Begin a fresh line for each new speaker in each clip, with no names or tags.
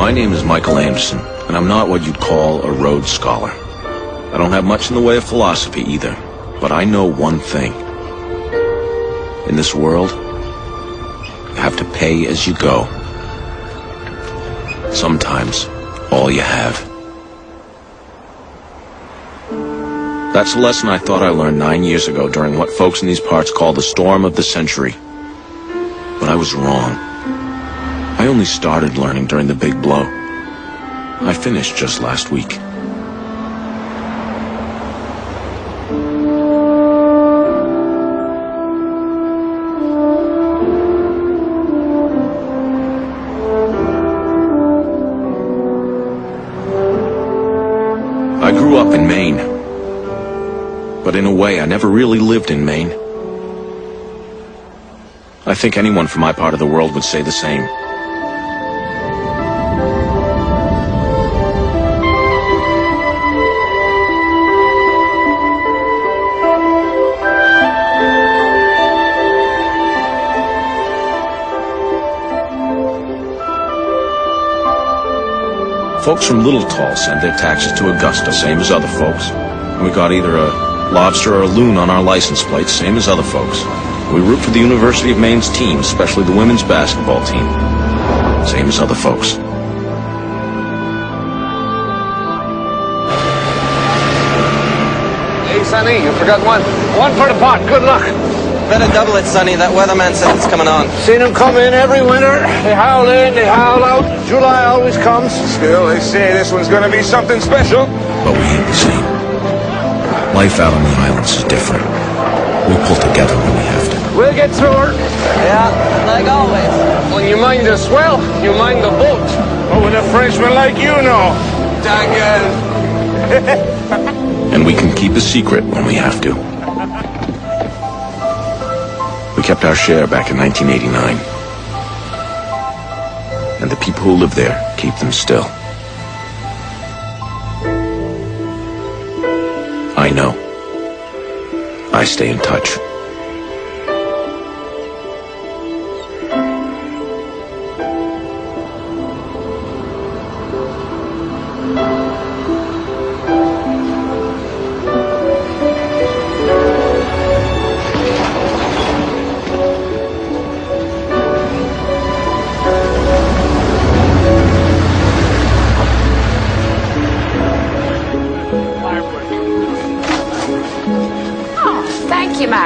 My name is Michael Anderson, and I'm not what you'd call a Rhodes Scholar. I don't have much in the way of philosophy either, but I know one thing. In this world, you have to pay as you go. Sometimes, all you have. That's a lesson I thought I learned 9 years ago during what folks in these parts call the storm of the century. But I was wrong. I only started learning during the big blow. I finished just last week. I grew up in Maine. But in a way, I never really lived in Maine. I think anyone from my part of the world would say the same. Folks from Little Tall send their taxes to Augusta, same as other folks. And we got either a lobster or a loon on our license plates, same as other folks. We root for the University of Maine's team, especially the women's basketball team, same as other folks.
Hey, Sonny, you forgot one. One for the pot. Good luck.
Better double it, Sonny. That weatherman said it's coming on.
Seen them come in every winter. They howl in, they howl out. July always comes. Still, they say this one's going to be something special.
But we ain't the same. Life out on the islands is different. We pull together when we have to.
We'll get through her.
Yeah, like always.
When you mind the swell, you mind the boat. What would a Frenchman like you know? Dang.
And we can keep a secret when we have to. We kept our share back in 1989. And the people who live there keep them still. I know. I stay in touch.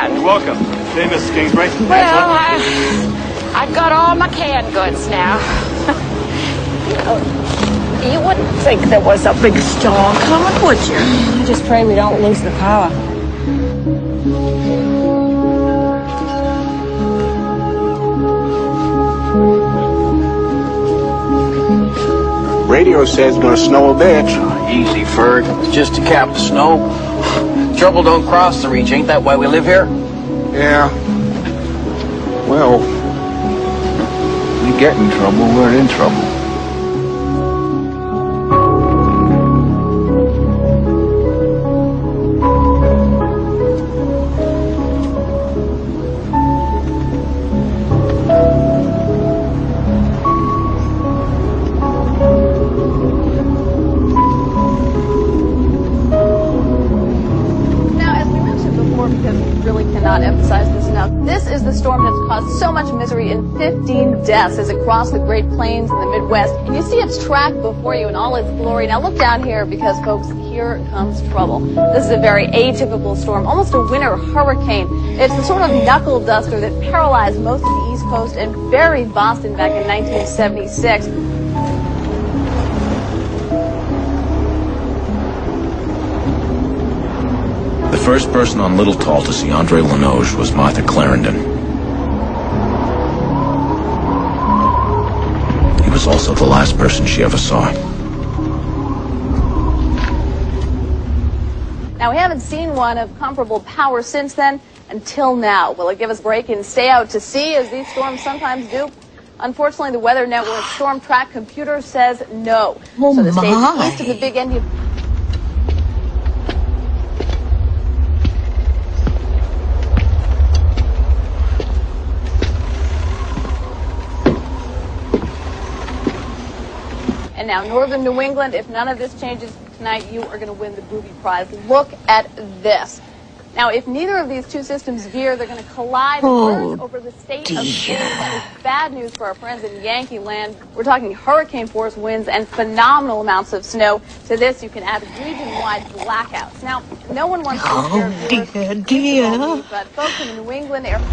You're welcome. Hey, Mrs. Kingsbury.
Well, I've got all my canned goods now. You wouldn't think there was a big storm coming, would you?
I just pray we don't lose the power.
Radio says it's going to snow a bit.
Easy, Ferg. It's just to cap the snow. Trouble don't cross the reach. Ain't that why we live here?
Yeah. Well, we get in trouble, we're in trouble.
This is the storm that's caused so much misery and 15 deaths as it crossed the Great Plains in the Midwest. And you see its track before you in all its glory. Now look down here because, folks, here comes trouble. This is a very atypical storm, almost a winter hurricane. It's the sort of knuckle duster that paralyzed most of the East Coast and buried Boston back in 1976.
The first person on Little Tall to see Andre Lenoge was Martha Clarendon. He was also the last person she ever saw.
Now, we haven't seen one of comparable power since then, until now. Will it give us a break and stay out to sea, as these storms sometimes do? Unfortunately, the Weather Network Storm Track computer says no.
Oh,
so the states
my.
east of the Big Indian... And now northern New England, if none of this changes tonight, you are going to win the booby prize. Look at this. Now, if neither of these two systems veer, they're going to collide and merge over the state of Maine. That is bad news for our friends in Yankee land. We're talking hurricane-force winds and phenomenal amounts of snow. To this, you can add region-wide blackouts. Now, no one wants to share dear. But folks in the New England area,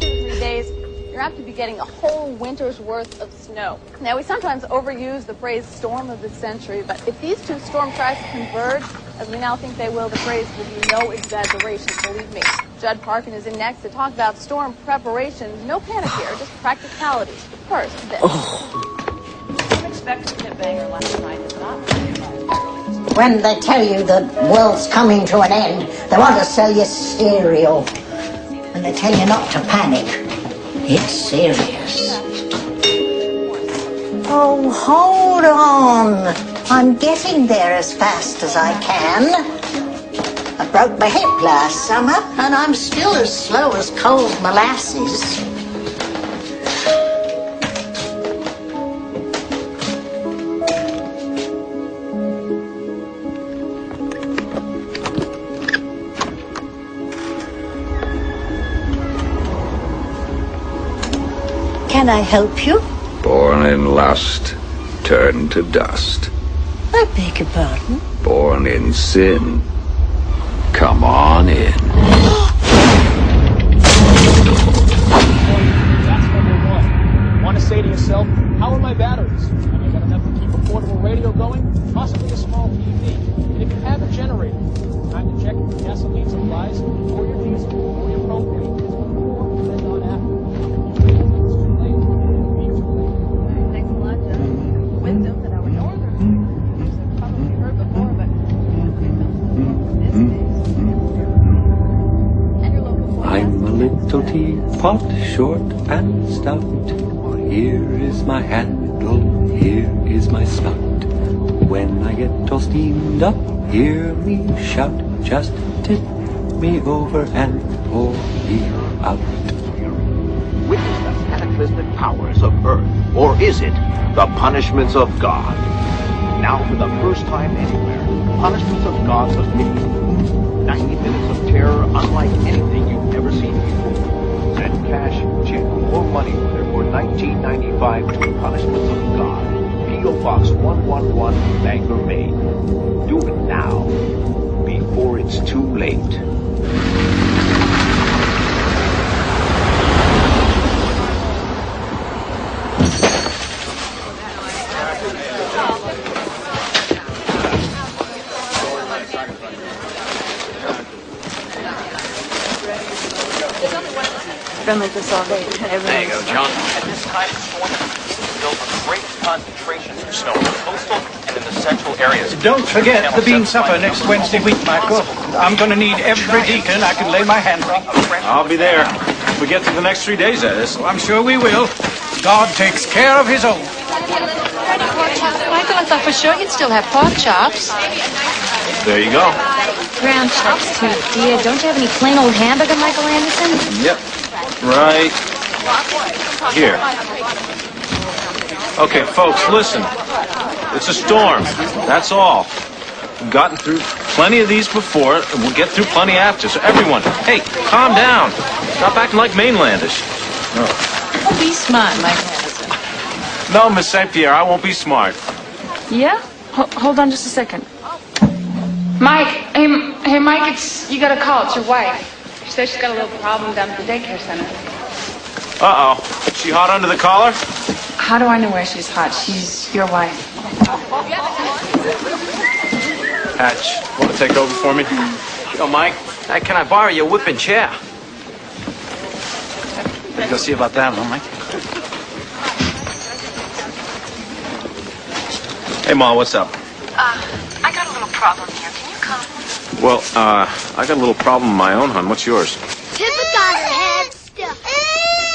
2 to 3 days, you're apt to be getting a whole winter's worth of snow. Now, we sometimes overuse the phrase storm of the century, but if these two storm tries to converge, as we now think they will, the phrase will be no exaggeration, believe me. Judd Parkin is in next to talk about storm preparation. No panic here, just practicalities. But first, this.
I'm expecting a banger last night. It's not.
When they tell you the world's coming to an end, they want to sell you cereal. When they tell you not to panic, it's serious. Oh, hold on. I'm getting there as fast as I can. I broke my hip last summer, and I'm still as slow as cold molasses. Can I help you?
Born in lust, turned to dust.
I beg your pardon?
Born in sin. Come on in.
That's number one. Want to say to yourself, how are my batteries? Am I going to have to keep a portable radio going? Possibly a small TV. And if you have a generator, time to check your gasoline supplies, or your diesel, or your propane, or depend on after. It's too late. It'll be too late.
Thanks a lot, Judd. Wisdom that our northern you've probably heard before, but this days. And your local forecast.
I'm a little teapot, short and stout. Here is my handle, here is my spout. When I get all steamed up, hear me shout. Just tip me over and pour me out.
Witness the cataclysmic powers of Earth, or is it the punishments of God? Now, for the first time anywhere, punishments of God was made. 90 minutes of terror unlike anything you've ever seen before. Send cash, check, or money order for $19.95 to Punishments of God. P.O. Box 111, Bangor, Maine. Do it now, before it's too late.
Been like this all day.
There you go, John. At this time, storm is built with great concentrations of snow in the coastal and in the central areas.
Don't forget the bean supper next Wednesday week, Michael. I'm going to need every deacon I can lay my hand on.
I'll be there. If we get through the next 3 days, that is.
I'm sure we will. God takes care of his own.
Michael, I thought for sure you'd still have pork chops.
There you go.
Ground chops, too, dear. Don't you have any plain old hamburger, Michael Anderson?
Yep. Right here. Okay, folks, listen. It's a storm. That's all. We've gotten through plenty of these before, and we'll get through plenty after. So everyone, hey, calm down. Stop acting like mainlanders.
Oh, be smart, Michael Anderson.
No, Miss St. Pierre, I won't be smart.
Yeah? Hold on just a second. Mike, hey, Mike, you got a call. It's your wife. She says she's got a little problem down at the daycare center.
Uh-oh. She hot under the collar?
How do I know where she's hot? She's your wife.
Hatch, want to take over for me?
Yo, Mike, can I borrow your whipping chair?
You go see about that, huh, Mike? Hey, Ma, what's up?
I got a little problem here. Can you come?
Well, I got a little problem of my own, hon. What's yours?
Pippa got her